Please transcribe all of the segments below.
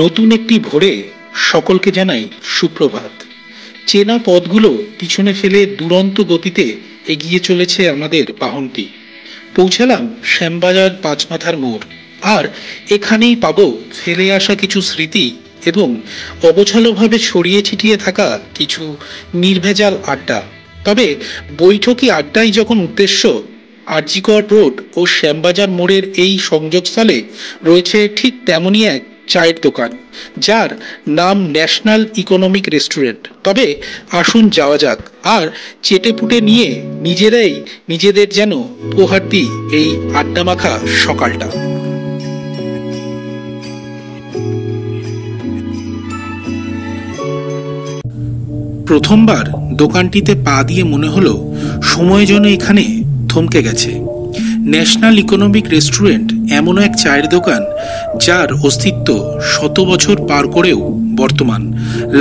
নতুন একটি ভোরে সকলকে জানাই সুপ্রভাত। চেনা পথগুলো পিছনে ফেলে দুরন্ত গতিতে এগিয়ে চলেছে আমাদের বাহনটি। পৌঁছালাম শ্যামবাজার পাঁচমাথার মোড়, আর এখানেই পাবো ফেলে আসা কিছু স্মৃতি এবং অগোছালোভাবে ছড়িয়ে ছিটিয়ে থাকা কিছু নির্ভেজাল আড্ডা। তবে বৈঠকি আড্ডাই যখন উদ্দেশ্য, আরজিকর রোড ও শ্যামবাজার মোড়ের এই সংযোগস্থলে রয়েছে ঠিক তেমনই এক চায়ের দোকান, যার নাম ন্যাশনাল ইকোনমিক রেস্টুরেন্ট। তবে আসুন যাওয়া যাক আর চেটেপুটে নিয়ে নিজেরাই নিজেদের যেন উপহার দিই এই আড্ডা মাখা সকালটা। প্রথমবার দোকানটিতে পা দিয়ে মনে হলো সময় যেন এখানে থমকে গেছে। ন্যাশনাল ইকোনমিক রেস্টুরেন্ট এমন এক চায়ের দোকান যার অস্তিত্ব শত বছর পার করেও বর্তমান।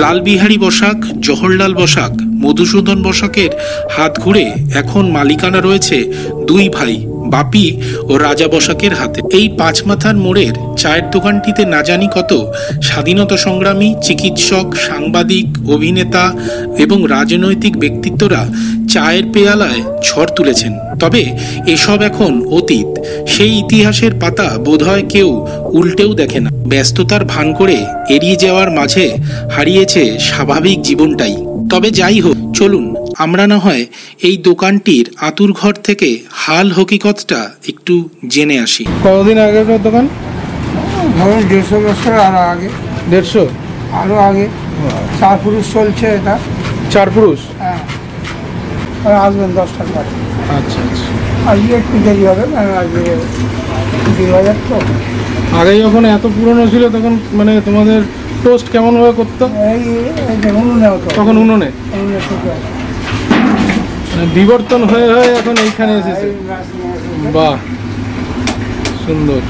লালবিহারী বসাক, জওহরলাল বসাক, মধুসূদন বসাকের হাত ঘুরে এখন মালিকানা রয়েছে দুই ভাই বাপি ও রাজা বসাকের হাতে। এই পাঁচমাথার মোড়ের চায়ের দোকানটিতে না জানি কত স্বাধীনতা সংগ্রামী, চিকিৎসক, সাংবাদিক, অভিনেতা এবং রাজনৈতিক ব্যক্তিত্বরা চায়ের পেয়ালায় ঝড় তুলেছেন। তবে এসব এখন অতীত। সেই ইতিহাসের পাতা বোধহয় কেউ উল্টেও দেখে না। ব্যস্ততার ভান করে এড়িয়ে যাওয়ার মাঝে হারিয়েছে স্বাভাবিক জীবনটাই। তবে যাই হোক, চলুন আমরা না হয় এই দোকানটির আতুর ঘর থেকে হাল হকিকতটা একটু জেনে আসি। কতদিন আগেকার দোকান? ধরুন 150 বছর আর আগে। 150? আরও আগে। 4 পুরুষ চলছে এটা। 4 পুরুষ? হ্যাঁ, আসবেন 10টার পরে। আচ্ছা আচ্ছা। আজকে একটু দেরি হবে, আজকে 2000 তো। আগে যখন এত পুরনো ছিল তখন মানে তোমাদের টোস্ট কেমনভাবে করতো? এই উনুনে হতো। তখন উনুনে? উনুনে শুধু বিবর্তন হয়ে হয়ে এখন এইখানে এসেছে। বাহ, সুন্দর।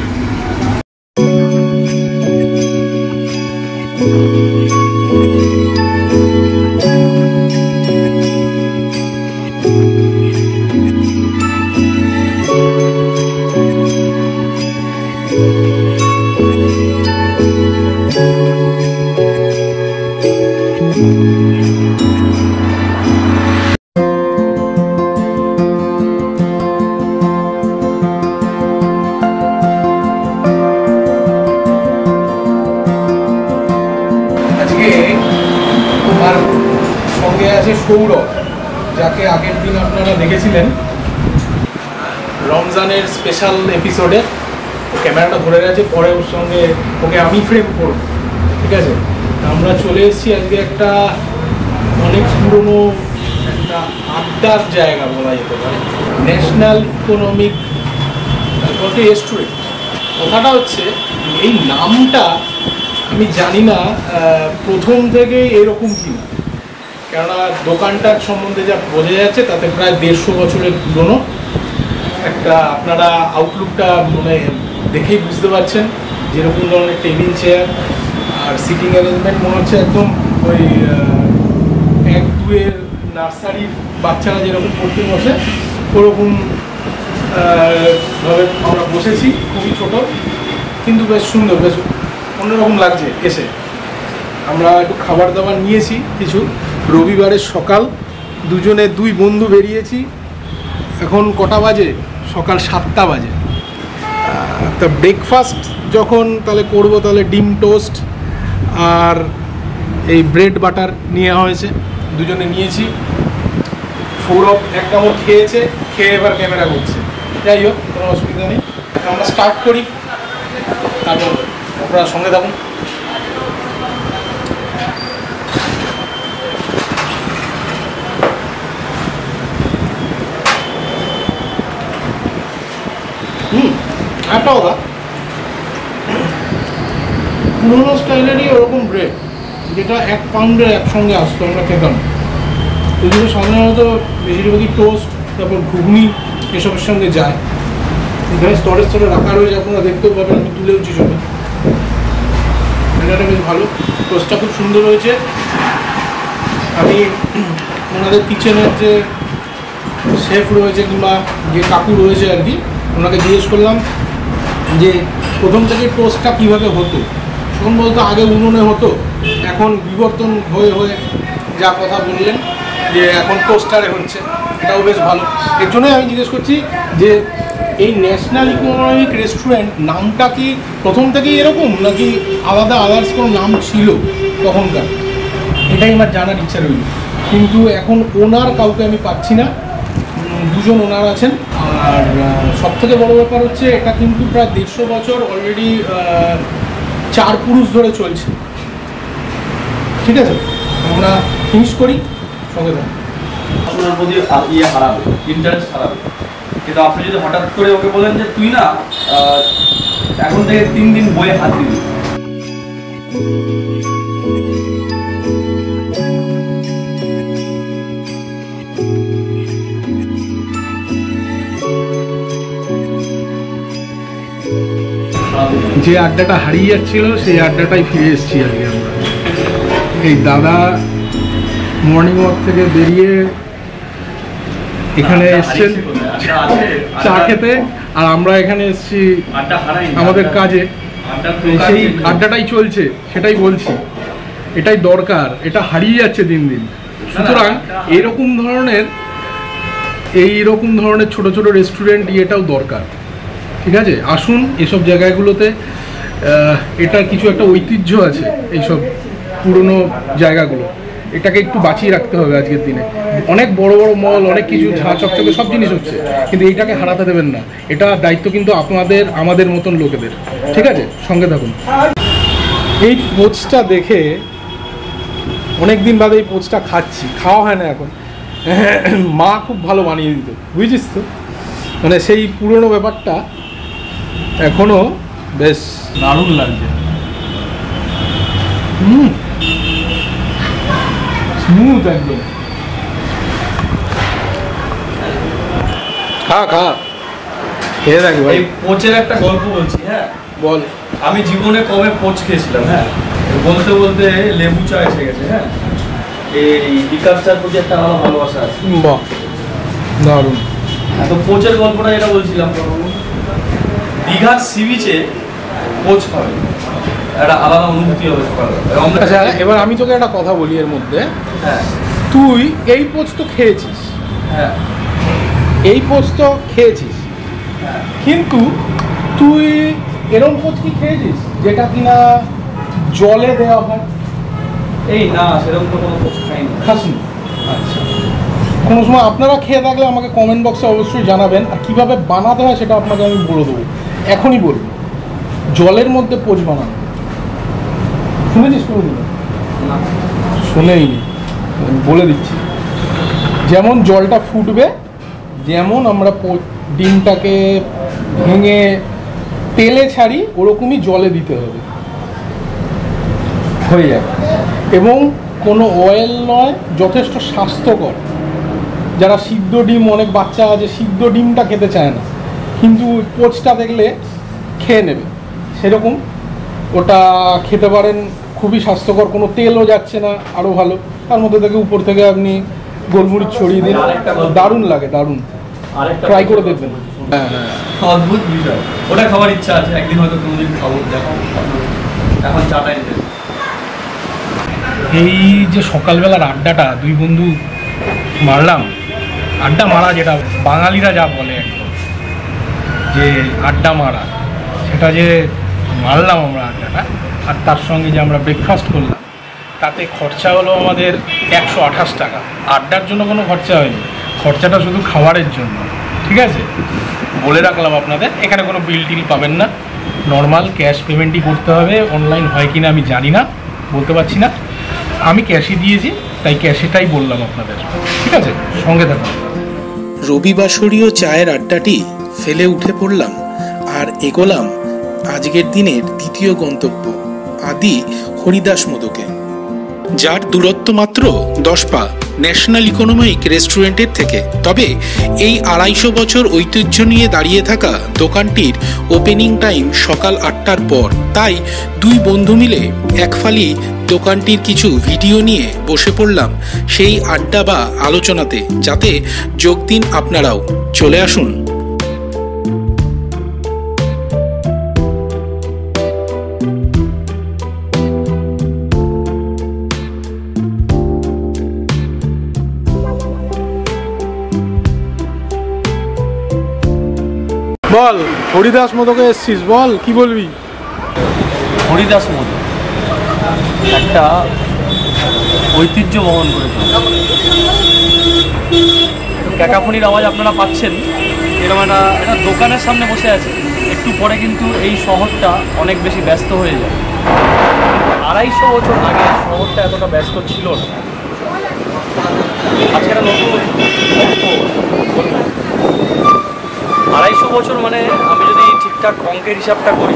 সৌরভ, যাকে আগের দিন আপনারা দেখেছিলেন রমজানের স্পেশাল এপিসোডে, ক্যামেরাটা ধরে গেছে, পরে ওর সঙ্গে ওকে আমি ফ্রেম করব, ঠিক আছে? আমরা চলে এসেছি আজকে একটা অনেক পুরনো একটা আড্ডার জায়গা বলা যেতে পারে, ন্যাশনাল ইকোনমিক রেস্টুরেন্ট। কথাটা হচ্ছে এই নামটা আমি জানি না প্রথম থেকে এরকম কিনা, কেননা দোকানটার সম্বন্ধে যা বোঝা যাচ্ছে তাতে প্রায় 150 বছরের পুরনো একটা। আপনারা আউটলুকটা মানে দেখেই বুঝতে পারছেন, যেরকম ধরনের টেবিল চেয়ার আর সিটিং অ্যারেঞ্জমেন্ট মনে হচ্ছে একদম ওই 1-2 নার্সারির বাচ্চারা যেরকম পড়তে বসে ওরকম ভাবে আমরা বসেছি। খুবই ছোট কিন্তু বেশ সুন্দর, বেশ অন্যরকম লাগছে এসে। আমরা একটু খাবার দাবার নিয়েছি কিছু। রবিবারের সকাল, দুজনে 2 বন্ধু বেরিয়েছি। এখন কটা বাজে? সকাল 7টা বাজে। তা ব্রেকফাস্ট যখন তাহলে করবো, তাহলে ডিম টোস্ট আর এই ব্রেড বাটার নেওয়া হয়েছে, দুজনে নিয়েছি। সৌরভ এক কামড় খেয়েছে, খেয়ে এবার ক্যামেরা করছে। যাই হোক, কোনো অসুবিধা নেই। আমরা স্টার্ট করি, তারপর আপনারা সঙ্গে থাকুন। একটা কথা, পুরোনো স্টাইলেরই ওরকম ব্রেড, যেটা 1 পাউন্ডের একসঙ্গে আসতো, আমরা খেতাম। এগুলো সাধারণত বেশিরভাগই টোস্ট, তারপর ঘুগনি এসবের সঙ্গে যায়। এখানে স্তরে স্তরে রাখা রয়েছে, আপনারা দেখতেও পাবেন, আমি তুলেওছি সবাই। এটা বেশ ভালো, টোস্টটা খুব সুন্দর হয়েছে। আমি ওনাদের কিচেনের যে শেফ রয়েছে কিংবা যে কাকু রয়েছে আর কি, ওনাকে জিজ্ঞেস করলাম যে প্রথম থেকে টোস্টটা কীভাবে হতো। তখন বলতো আগে উনুনে হতো, এখন বিবর্তন হয়ে হয়ে যা কথা বললেন যে এখন টোস্টারে হচ্ছে, এটাও বেশ ভালো। এর জন্যই আমি জিজ্ঞেস করছি যে এই ন্যাশনাল ইকোনমিক রেস্টুরেন্ট নামটা কি প্রথম থেকেই এরকম, নাকি আলাদা আদার্স কোনো নাম ছিল তখনকার, এটাই আমার জানার ইচ্ছা রইল। কিন্তু এখন ওনার কাউকে আমি পাচ্ছি না, দুজন ওনার আছেন। আর সবথেকে বড় ব্যাপার হচ্ছে এটা কিন্তু প্রায় 150 বছর অলরেডি 4 পুরুষ ধরে চলছে। ঠিক আছে, আমরা ফিনিশ করি, সঙ্গে থাকুন। আপনার প্রতি হারাবে, ইন্টারেস্ট হারাবে। কিন্তু আপনি যদি হঠাৎ করে ওকে বলেন যে তুই না এখন থেকে 3 দিন বইয়ে হাত দিবি, যে আড্ডাটা হারিয়ে যাচ্ছিল সেই আড্ডাটাই ফিরে এসেছি আজকে আমরা। এই দাদা মর্নিং ওয়াক থেকে বেরিয়ে এখানে এসছেন চা খেতে, আর আমরা এখানে এসেছি আমাদের কাজে। সেই আড্ডাটাই চলছে, সেটাই বলছি, এটাই দরকার, এটা হারিয়ে যাচ্ছে দিন দিন। সুতরাং এইরকম ধরনের ছোট ছোট রেস্টুরেন্ট এটাও দরকার। ঠিক আছে, আসুন এসব জায়গাগুলোতে, এটার কিছু একটা ঐতিহ্য আছে এইসব পুরনো জায়গাগুলো, এটাকে একটু বাঁচিয়ে রাখতে হবে আজকের দিনে। অনেক বড় বড় মল, অনেক কিছু ঝাঁ চকচকে সব জিনিস হচ্ছে, কিন্তু এইটাকে হারাতে দেবেন না। এটা দায়িত্ব কিন্তু আপনাদের, আমাদের মতন লোকেদের। ঠিক আছে, সঙ্গে থাকুন। এই পোচটা দেখে অনেক দিন বাদে এই পোচটা খাচ্ছি, খাওয়া হয় না এখন। মা খুব ভালো বানিয়ে দিত, বুঝেছিস তো, মানে সেই পুরনো ব্যাপারটা এখনো বেশ দারুণ লাগছে। স্মুথ একদম। খা খেয়ে দেখ ভাই। এই পোচের একটা গল্প বলছি। হ্যাঁ বল। আমি জীবনে কবে পোচ খেয়েছিলাম, হ্যাঁ বলতে বলতে লেবু চা এসে গেছে। হ্যাঁ, এই বিকাশ চার প্রতি একটা আলাদা ভালোবাসা আছে। বাহ, দারুণ। তো পোচের গল্পটা যেটা বলছিলাম, দীঘার সি বিচে পোচ খাবে, একটা আলাদা অনুভূতি হবে সকালবেলা। আচ্ছা, এবার আমি তোকে একটা কথা বলি এর মধ্যে। হ্যাঁ, তুই এই পোচ তো খেয়েছিস, হ্যাঁ, এই পোচ তো খেয়েছিস, হ্যাঁ। কিন্তু তুই এরকম পোচ কি খেয়েছিস যেটা কিনা জলে দেওয়া হয়? এই না, সেরকম তো কোনো পোচ খাইনি। খাসনি? আচ্ছা, কোনো সময় আপনারা খেয়ে থাকলে আমাকে কমেন্ট বক্সে অবশ্যই জানাবেন, আর কীভাবে বানাতে হয় সেটা আপনাকে আমি বলে দেবো, এখনই বলবো। জলের মধ্যে পোচ বানানো শুনেছিস কোনোদিন? না, শুনেইনি, বলে দিচ্ছি। যেমন জলটা ফুটবে, যেমন আমরা ডিমটাকে ভেঙে তেলে ছাড়ি, ওরকমই জলে দিতে হবে, হয়ে যাবে। এবং কোনো অয়েল নয়, যথেষ্ট স্বাস্থ্যকর। যারা সিদ্ধ ডিম, অনেক বাচ্চা আছে সিদ্ধ ডিমটা খেতে চায় না, কিন্তু পোচটা দেখলে খেয়ে নেবে, সেরকম ওটা খেতে পারেন। খুবই স্বাস্থ্যকর, কোনো তেলও যাচ্ছে না, আরও ভালো। তার মধ্যে থেকে উপর থেকে আপনি গোলমরিচ ছড়িয়ে দিন, দারুণ লাগে, দারুণ। ট্রাই করে দেখবেন। হ্যাঁ হ্যাঁ, অদ্ভুত বিষয়, ওটা খাবার ইচ্ছা আছে, একদিন হয়তো কোনোদিন খাবো। দেখো এখন চাটাই নিতে। এই যে সকালবেলার আড্ডাটা দুই বন্ধু মারলাম, আড্ডা মারা যেটা বাঙালিরা যা বলে একদম, যে আড্ডা মারা, সেটা যে মারলাম আমরা আড্ডাটা, আর তার সঙ্গে যে আমরা ব্রেকফাস্ট করলাম, তাতে খরচা হলো আমাদের 128 টাকা। আড্ডার জন্য কোনো খরচা হয়নি, খরচাটা শুধু খাবারের জন্য। ঠিক আছে, বলে রাখলাম আপনাদের, এখানে কোনো বিল টিল পাবেন না, নর্মাল ক্যাশ পেমেন্টই করতে হবে। অনলাইন হয় কিনা আমি জানি না, বলতে পারছি না। আমি ক্যাশই দিয়েছি, তাই ক্যাশেটাই বললাম আপনাদের। ঠিক আছে, সঙ্গে থাকুন। রবিবাসরীয় চায়ের আড্ডাটি ফেলে উঠে পড়লাম আর এগোলাম আজকের দিনের দ্বিতীয় গন্তব্য, আদি হরিদাস মোদকে, যার দূরত্ব মাত্র 10 পা ন্যাশনাল ইকোনমিক রেস্টুরেন্টের থেকে। তবে এই 250 বছর ঐতিহ্য নিয়ে দাঁড়িয়ে থাকা দোকানটির ওপেনিং টাইম সকাল 8টার পর, তাই দুই বন্ধু মিলে একফালি দোকানটির কিছু ভিডিও নিয়ে বসে পড়লাম সেই আড্ডা বা আলোচনাতে, যাতে যোগ দিন আপনারাও। চলে আসুন। বল, হরিদাস মোদকে এসছিস, বল কি বলবি? হরিদাস মোদক একটা ঐতিহ্য বহন করেছে। ক্যাকাফোনির আওয়াজ আপনারা পাচ্ছেন, এরকম একটা দোকানের সামনে বসে আছে। একটু পরে কিন্তু এই শহরটা অনেক বেশি ব্যস্ত হয়ে যায়। 250 বছর আগে শহরটা এতটা ব্যস্ত ছিল না। আজকে একটা নতুন 250 বছর মানে আমি যদি ঠিকঠাক অঙ্কের হিসাবটা করি,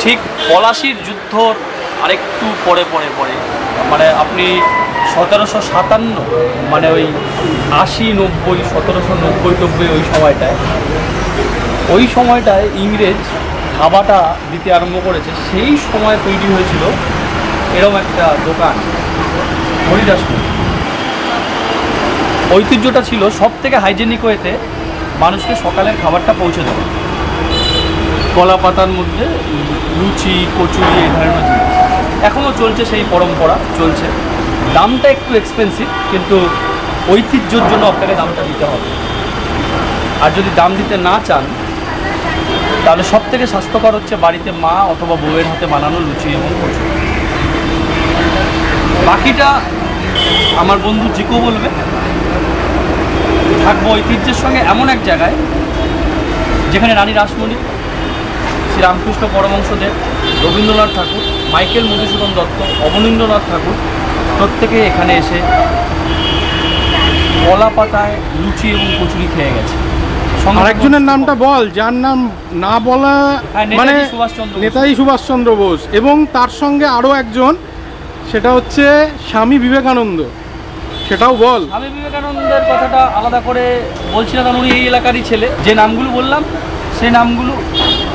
ঠিক পলাশির যুদ্ধর আরেকটু পরে মানে আপনি 1757 মানে ওই 80-90 1790 ওই সময়টায় ইংরেজ খাবাটা দিতে আরম্ভ করেছে। সেই সময় তৈরি হয়েছিল এরকম একটা দোকান, হরিদাস মোদক। ঐতিহ্যটা ছিল সব থেকে হাইজেনিক ওয়েতে মানুষকে সকালের খাবারটা পৌঁছে দেবে। কলা পাতার মধ্যে লুচি, কচুরি, এই ধরনের জিনিস এখনও চলছে, সেই পরম্পরা চলছে। দামটা একটু এক্সপেন্সিভ, কিন্তু ঐতিহ্যর জন্য আপনাকে দামটা দিতে হবে। আর যদি দাম দিতে না চান তাহলে সব থেকে স্বাস্থ্যকর হচ্ছে বাড়িতে মা অথবা বউয়ের হাতে বানানো লুচি এবং কচুরি। বাকিটা আমার বন্ধু জিকো বলবে। থাকবো ঐতিহ্যের সঙ্গে এমন এক জায়গায় যেখানে রানী রাসমণি, শ্রীরামকৃষ্ণ পরমহংসদেব, রবীন্দ্রনাথ ঠাকুর, মাইকেল মধুসূদন দত্ত, অবনীন্দ্রনাথ ঠাকুর প্রত্যেকে এখানে এসে কলা পাতায় লুচি এবং কচুরি খেয়ে গেছে। আরেকজনের নামটা বল, যার নাম না বলা মানে নেতাজি সুভাষচন্দ্র বোস, এবং তার সঙ্গে আরও একজন, সেটা হচ্ছে স্বামী বিবেকানন্দ। সেটাও বল। স্বামী বিবেকানন্দের কথাটা আলাদা করে বলছি না, কারণ উনি এই এলাকারই ছেলে। যে নামগুলো বললাম সেই নামগুলো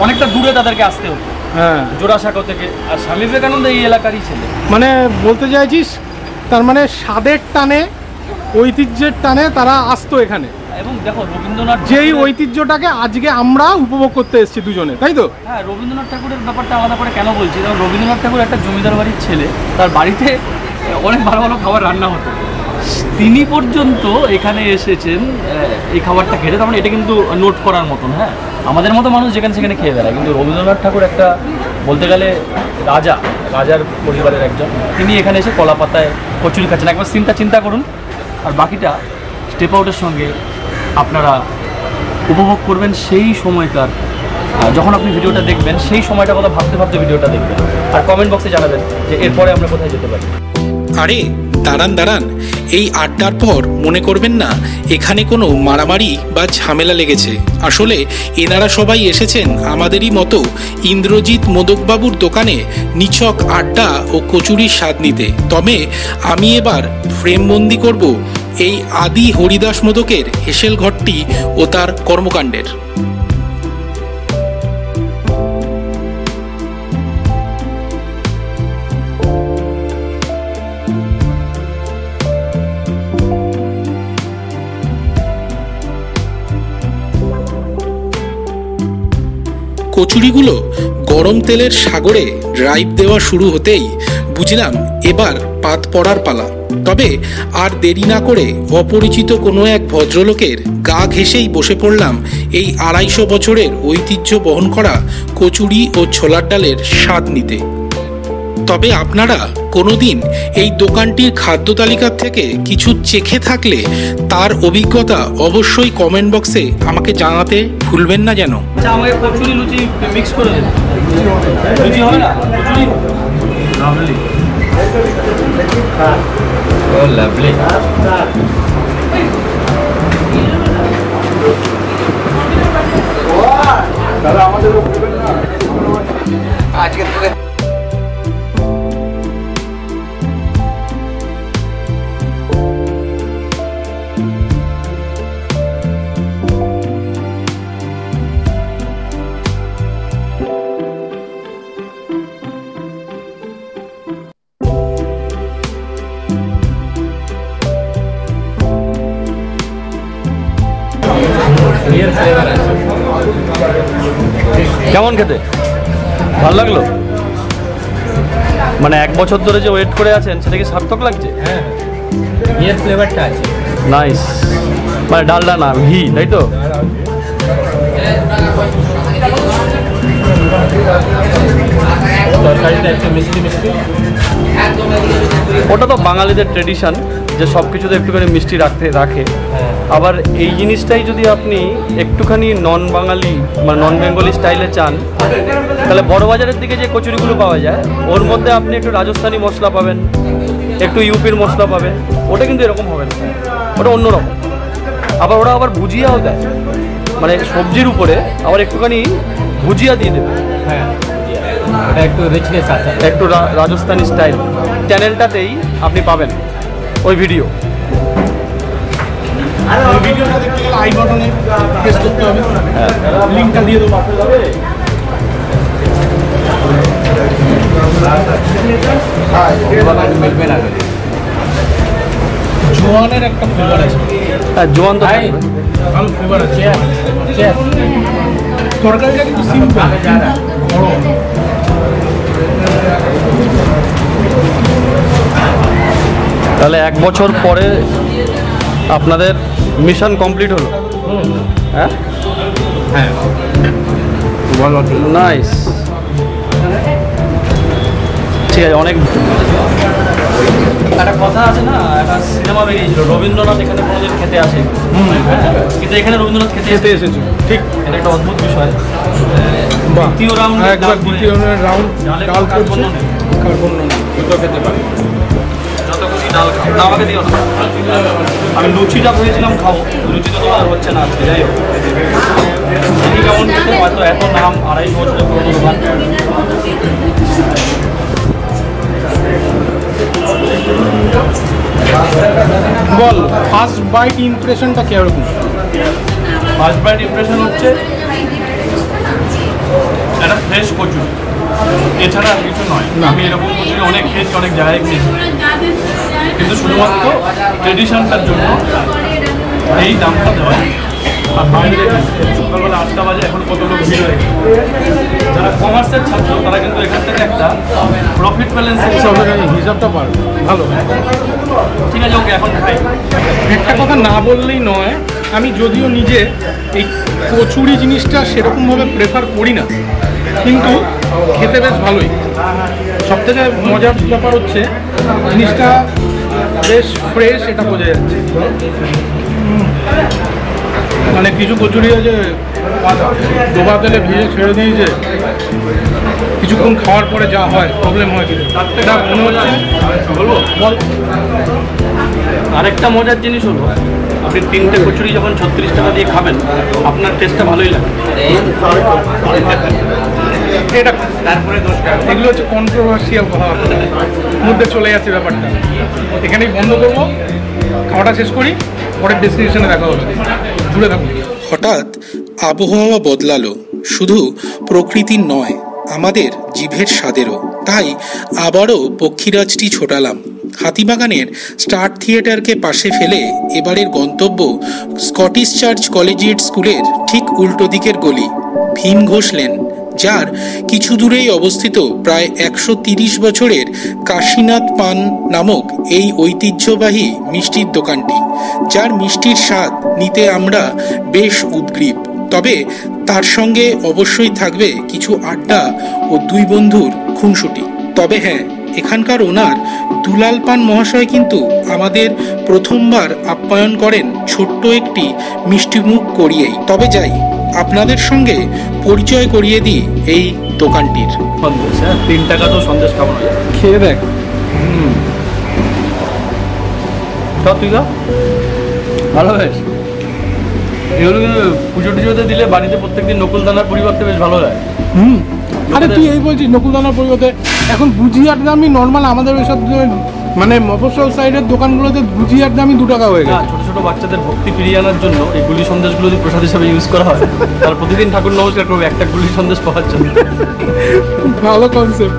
অনেকটা দূরে তাদেরকে আসতে হতো, হ্যাঁ, জোড়াসাঁকো থেকে। আর স্বামী বিবেকানন্দ এই এলাকারই ছেলে। মানে বলতে চাইছিস তার মানে স্বাদের টানে, ঐতিহ্যের টানে তারা আসতো এখানে। এবং দেখো রবীন্দ্রনাথ যেই ঐতিহ্যটাকে আজকে আমরা উপভোগ করতে এসেছি দুজনে, তাই তো? হ্যাঁ, রবীন্দ্রনাথ ঠাকুরের ব্যাপারটা আলাদা করে কেন বলছি, কারণ রবীন্দ্রনাথ ঠাকুর একটা জমিদার বাড়ির ছেলে। তার বাড়িতে অনেক ভালো ভালো খাবার রান্না হতো। তিনি পর্যন্ত এখানে এসেছেন এই খাবারটা খেতে। তার মানে এটা কিন্তু নোট করার মতন। হ্যাঁ, আমাদের মতো মানুষ যেখানে সেখানে খেয়ে বেড়ায়, কিন্তু রবীন্দ্রনাথ ঠাকুর একটা বলতে গেলে রাজার পরিবারের একজন। তিনি এখানে এসে কলা পাতায় কচুরি খাচ্ছেন। একবার সিনটা চিন্তা করুন। আর বাকিটা স্টেপ আউটের সঙ্গে আপনারা উপভোগ করবেন সেই সময়কার। যখন আপনি ভিডিওটা দেখবেন সেই সময়টা কথা ভাবতে ভাবতে ভিডিওটা দেখবেন, আর কমেন্ট বক্সে জানাবেন যে এরপরে আমরা কোথায় যেতে পারি। আরে দাঁড়ান, এই আড্ডার পর মনে করবেন না এখানে কোনো মারামারি বা ঝামেলা লেগেছে। আসলে এনারা সবাই এসেছেন আমাদেরই মতো ইন্দ্রজিৎ মোদকবাবুর দোকানে নিছক আড্ডা ও কচুরির স্বাদ নিতে। তবে আমি এবার ফ্রেমবন্দি করব এই আদি হরিদাস মোদকের হেসেল ঘরটি ও তার কর্মকাণ্ডের। কচুরিগুলো গরম তেলের সাগরে ড্রাইভ দেওয়া শুরু হতেই বুঝলাম এবার পাত পড়ার পালা। তবে আর দেরি না করে অপরিচিত কোনো এক ভদ্রলোকের গা ঘেঁষেই বসে পড়লাম এই 250 বছরের ঐতিহ্য বহন করা কচুরি ও ছোলার ডালের স্বাদ নিতে। তবে আপনারা কোনোদিন এই দোকানটির খাদ্য তালিকা থেকে কিছু চেখে থাকলে তার অভিজ্ঞতা অবশ্যই কমেন্ট বক্সে আমাকে জানাতে ভুলবেন না যেন। আচ্ছা, আমাকে কচুরি লুচি মিক্স করে দেন। লুচি হবে না? কচুরি লাভলি। ও লাভলি। দাদা আমাদেরও বলবেন না আজকে থেকে। কেমন খেতে? ভালো লাগলো? মানে 1 বছর ধরে যে ওয়েট করে আছেন সেটা কি সার্থক লাগছে? হ্যাঁ, এর ফ্লেভারটা আছে। নাইস। মানে ডালডা না ঘি, তাই তো? তরকারিটা একটু মিষ্টি মিষ্টি। ওটা তো বাঙালিদের ট্রেডিশন যে সব কিছুতে একটুখানি মিষ্টি রাখে। আবার এই জিনিসটাই যদি আপনি একটুখানি নন বাঙালি মানে নন বেঙ্গলি স্টাইলে চান, তাহলে বড় বাজারের দিকে যে কচুরিগুলো পাওয়া যায় ওর মধ্যে আপনি একটু রাজস্থানি মশলা পাবেন, একটু ইউপির মশলা পাবেন। ওটা কিন্তু এরকম হবে না, ওটা অন্যরকম। আবার ওরা আবার ভুজিয়াও দেয়, মানে সবজির উপরে আবার একটুখানি ভুজিয়া দিয়ে দেবে। হ্যাঁ, এটা একটু রিচনেস আছে, একটু রাজস্থানি স্টাইল। চ্যানেলটাতেই আপনি পাবেন ওই ভিডিও। ওই ভিডিওটা দেখতে গেলে আই বাটনে প্রেস করতে হবে, লিঙ্কটা দিয়ে দেবো। মিলবে না, জোয়ানের একটা ফ্লেভার আছে। হ্যাঁ, জোয়ান তো ভালো ফ্লেভার আছে। তরকারিটা কিন্তু সিম্পল, গরম। তাহলে 1 বছর পরে আপনাদের মিশন কমপ্লিট হলো। হ্যাঁ হ্যাঁ, নাইস, ঠিক আছে। অনেক একটা কথা আছে না, একটা সিনেমা বেরিয়েছিল রবীন্দ্রনাথ এখানে কোনোদিন খেতে আসে, কিন্তু এখানে রবীন্দ্রনাথ খেতে এসেছে ঠিক, এটা একটা অদ্ভুত বিষয়। দ্বিতীয় রাউন্ড একবার দ্বিতীয় রাউন্ড ডাল করছে, দুটো খেতে পারে। যত খুশি ডাল খাও, না আমাকে দিও না। আমি লুচিটা ভেবেছিলাম খাবো, লুচি তো তোমার হচ্ছে না আজকে। যাই হোক, লুচি কেমন খেতে, হয়তো এত নাম, 250 বছরের পুরোনো দোকান। বল, ফার্স্ট বাইট ইমপ্রেশনটা কিরকম? ফার্স্ট বাইট ইমপ্রেশন হচ্ছে একটা ফ্রেশ কচুরি, এছাড়া আর কিছু নয়। আমি এরকম কচুরি অনেক খেয়েছি, অনেক জায়গায় খেয়েছি, কিন্তু শুধুমাত্র ট্রেডিশনটার জন্য এই দামটা দেওয়া। আর বাইরে দেখুন, সকালবেলা 8টা বাজে, এখন কত লোক ভিড় হয়ে গেছে। যারা কমার্সের ছাত্র তারা কিন্তু এখান থেকে একটা প্রফিট ব্যালেন্স হিসাবটা পার ভালো। ঠিক আছে, ওকে এখন খাই। একটা কথা না বললেই নয়, আমি যদিও নিজে এই কচুরি জিনিসটা সেরকমভাবে প্রেফার করি না, কিন্তু খেতে বেশ ভালোই। সবথেকে মজার ব্যাপার হচ্ছে জিনিসটা বেশ ফ্রেশ, এটা বোঝা যাচ্ছে। মানে কিছু কচুরি আছে ডোবা তেলে ভেজে ছেড়ে দিয়েছে, কিছুক্ষণ খাওয়ার পরে যা হয় প্রবলেম হয়, কিন্তু এটা মনে হচ্ছে বলবো বল। আরেকটা মজার জিনিস হলো, আপনি 3টে কচুরি যখন 36 টাকা দিয়ে খাবেন, আপনার টেস্টটা ভালোই লাগে। এটা তারপরে এগুলো হচ্ছে কন্ট্রোভার্সিয়াল কথা, মধ্যে চলে যাচ্ছে ব্যাপারটা। এখানেই বন্ধ করবো, খাওয়াটা শেষ করি, পরের ডেস্টিনেশনে দেখা হবে। জুড়ে থাকুন। হঠাৎ আবহাওয়া বদলালো, শুধু প্রকৃতির নয়, আমাদের জিভের স্বাদেরও। তাই আবারও পক্ষীরাজটি ছোটালাম। হাতিবাগানের স্টার থিয়েটারকে পাশে ফেলে এবারের গন্তব্য স্কটিশ চার্চ কলেজিয়েট স্কুলের ঠিক উল্টো দিকের গলি, ভীম ঘোষ লেন, যার কিছু দূরেই অবস্থিত প্রায় 130 বছরের কাশীনাথ পান নামক এই ঐতিহ্যবাহী মিষ্টির দোকানটি, যার মিষ্টির স্বাদ নিতে আমরা বেশ উদগ্রীব। তবে তার সঙ্গে অবশ্যই থাকবে কিছু আড্ডা ও দুই বন্ধুর খুনসুটি। তবে হ্যাঁ, এখানকার ওনার দুলাল পান মহাশয় কিন্তু আমাদের প্রথমবার আপ্যায়ন করেন ছোট্ট একটি মিষ্টিমুখ করিয়েই। তবে যাই, আপনাদের সঙ্গে পরিচয় করিয়ে দিই এই দোকানটির। সন্দেশ, হ্যাঁ, 3 টাকা তো সন্দেশ খাবো না, খেয়ে দেখ। তুই গা ভালো বেশ। এগুলো কিন্তু পুজো টুজোতে দিলে বাড়িতে প্রত্যেকদিন নকুলদানার পরিবর্তে বেশ ভালো লাগে। আরে তুই এই বলছিস নকুলদানার পরিবর্তে, এখন গুজিয়ার দামই নর্মাল আমাদের ওইসব মানে মফস্বল সাইডের দোকানগুলোতে গুজিয়ার দামই 2 টাকা হয়ে গেছে। ছোট ছোট বাচ্চাদের ভক্তি ফিরিয়ে আনার জন্য এই গুলি সন্দেশগুলো যদি প্রসাদ হিসাবে ইউজ করা হয়, তাহলে প্রতিদিন ঠাকুর নমস্কার করবে একটা গুলি সন্দেশ পাওয়ার জন্য। ভালো কনসেপ্ট।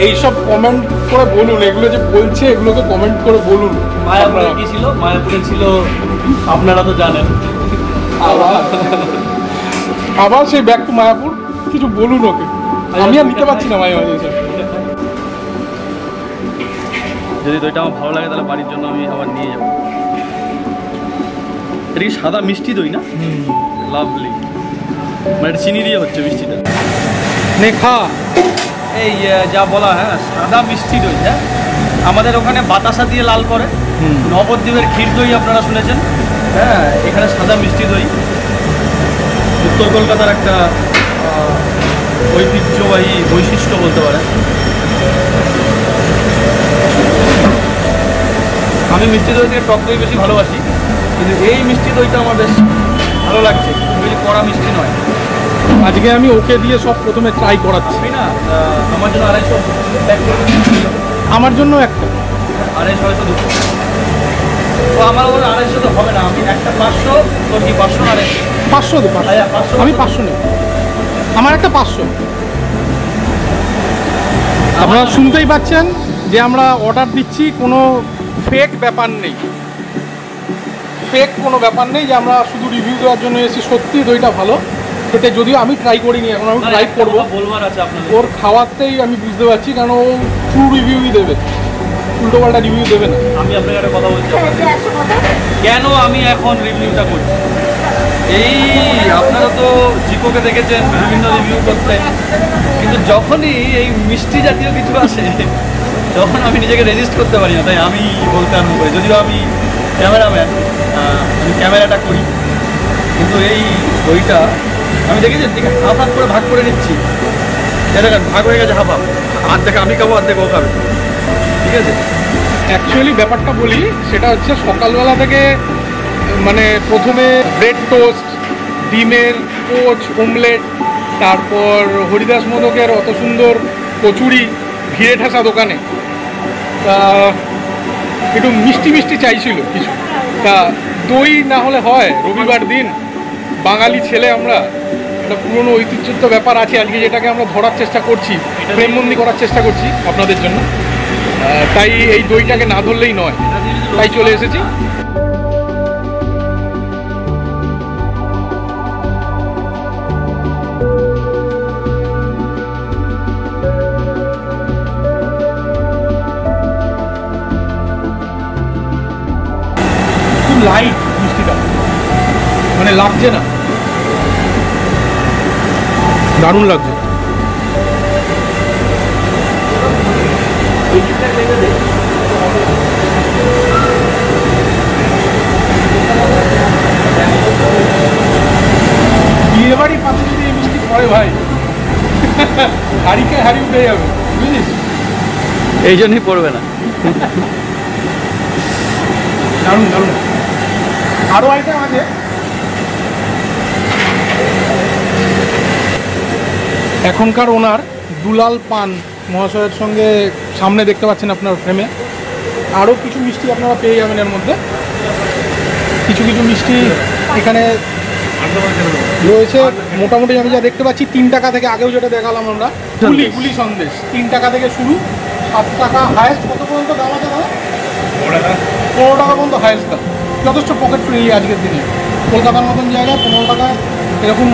এইসব কমেন্ট করে বলুন, এগুলো যে বলছে এগুলোকে কমেন্ট করে বলুন। মায়াপুরে কি ছিল? মায়াপুরে ছিল, আপনারা তো জানেন। আবার সেই ব্যাক টু মায়াপুর, কিছু বলুন ওকে। আমি আর নিতে পারছি না মাঝে মাঝে। যদি দইটা আমার ভালো লাগে তাহলে বাড়ির জন্য আমি আবার নিয়ে যাবো। এটা কি সাদা মিষ্টি দই না? লাভলি। মানে চিনি দিয়ে হচ্ছে মিষ্টিটা। নে খা। এই যা বলা, হ্যাঁ সাদা মিষ্টি দই, হ্যাঁ আমাদের ওখানে বাতাসা দিয়ে লাল করে, নবদ্বীপের ক্ষীর দই আপনারা শুনেছেন, হ্যাঁ এখানে সাদা মিষ্টি দই। উত্তর কলকাতার একটা ঐতিহ্যবাহী বৈশিষ্ট্য বলতে পারে। আমি মিষ্টি দই থেকে টক দই বেশি ভালোবাসি, কিন্তু এই মিষ্টি দইটা আমার বেশ ভালো লাগছে, বেশি কড়া মিষ্টি নয়। আজকে আমি ওকে দিয়ে সব প্রথমে ট্রাই করাচ্ছি। আমি না আমার জন্য 250 প্যাক করে আমার জন্য একটা 250 দুটো। তো আমার ওখানে 250 তো হবে না, আমি একটা 500, তোর কি 500 না 500 দে, 500 আমি 500 নেব, আমার একটা 500। আপনারা শুনতেই পাচ্ছেন যে আমরা অর্ডার দিচ্ছি, কোনো ফেক ব্যাপার নেই, ফেক কোনো ব্যাপার নেই যে আমরা শুধু রিভিউ দেওয়ার জন্য এসেছি। সত্যি দইটা ভালো খেতে, যদিও আমি ট্রাই করিনি, এখন আমি ট্রাই করবো। বলবার আছে আপনাদের, ওর খাওয়াতেই আমি বুঝতে পারছি, কারণ ও ট্রু রিভিউই দেবে, উল্টো পাল্টা রিভিউ দেবে না। আমি আপনাকে একটা কথা বলছি, কেন আমি এখন রিভিউটা করছি। এই আপনারা তো জিপোকে দেখেছেন বিভিন্ন রিভিউ করতে, কিন্তু যখনই এই মিষ্টি জাতীয় কিছু আসে তখন আমি নিজেকে রেজিস্ট করতে পারি না, তাই আমি বলতে আরম্ভ করি। যদিও আমি ক্যামেরাম্যান, আমি ক্যামেরাটা করি, কিন্তু এই দইটা আমি দেখেছি ঠিক হাফ হাফ করে ভাগ করে নিচ্ছি। এটা ভাগ হয়ে গেছে হাফ হাফ, অর্ধেক আমি খাবো অর্ধেক ও খাবে, ঠিক আছে। অ্যাকচুয়ালি ব্যাপারটা বলি, সেটা হচ্ছে সকালবেলা থেকে মানে প্রথমে ব্রেড টোস্ট, ডিমের পোচ, অমলেট, তারপর হরিদাস মোদকের অত সুন্দর কচুরি ঘিরে ঠাসা দোকানে, তা একটু মিষ্টি মিষ্টি চাইছিল কিছু। তা দই না হলে হয়, রবিবার দিন বাঙালি ছেলে আমরা, একটা পুরনো ঐতিহ্যের তো ব্যাপার আছে আজকে, যেটাকে আমরা ধরার চেষ্টা করছি, প্রেমবন্দি করার চেষ্টা করছি আপনাদের জন্য। তাই এই দইটাকে না ধরলেই নয়, তাই চলে এসেছি। খুব লাইট মিষ্টিটা, মানে লাগছে না, দারুণ লাগছে। বিয়ে বাড়ি পাশে যদি এই মিষ্টি পড়ে ভাই, হারিকে হারি উঠে যাবে, বুঝলিস? এই জন্যই পড়বে না। দারুণ দারুণ। আরও আইটেম আছে, এখনকার ওনার দুলাল পান মহাশয়ের সঙ্গে সামনে দেখতে পাচ্ছেন আপনার ফ্রেমে। আরও কিছু মিষ্টি আপনারা পেয়ে যাবেন এর মধ্যে, কিছু কিছু মিষ্টি এখানে রয়েছে। মোটামুটি আমি যা দেখতে পাচ্ছি 3 টাকা থেকে, আগেও যেটা দেখালাম আমরা, গুলি গুলি সন্দেশ 3 টাকা থেকে শুরু, 7 টাকা হায়েস্ট। কত পর্যন্ত দাম আছে দাদা? 15 টাকা পর্যন্ত হায়েস্ট দাম, যথেষ্ট পকেট ফ্রেন্ডলি আজকের দিনে। কলকাতার মতন জায়গায় 15 টাকায় এরকম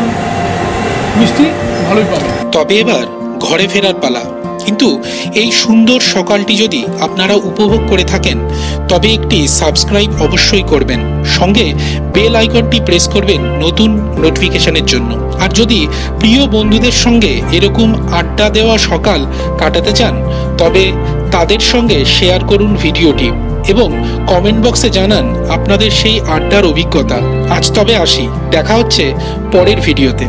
মিষ্টি ভালোই পাবে। তবে এবার ঘরে ফেরার পালা। কিন্তু এই সুন্দর সকালটি যদি আপনারা উপভোগ করে থাকেন, তবে একটি সাবস্ক্রাইব অবশ্যই করবেন, সঙ্গে বেল আইকনটি প্রেস করবেন নতুন নোটিফিকেশনের জন্য। আর যদি প্রিয় বন্ধুদের সঙ্গে এরকম আড্ডা দেওয়া সকাল কাটাতে চান, তবে তাদের সঙ্গে শেয়ার করুন ভিডিওটি এবং কমেন্ট বক্সে জানান আপনাদের সেই আড্ডার অভিজ্ঞতা। আজ তবে আসি, দেখা হচ্ছে পরের ভিডিওতে।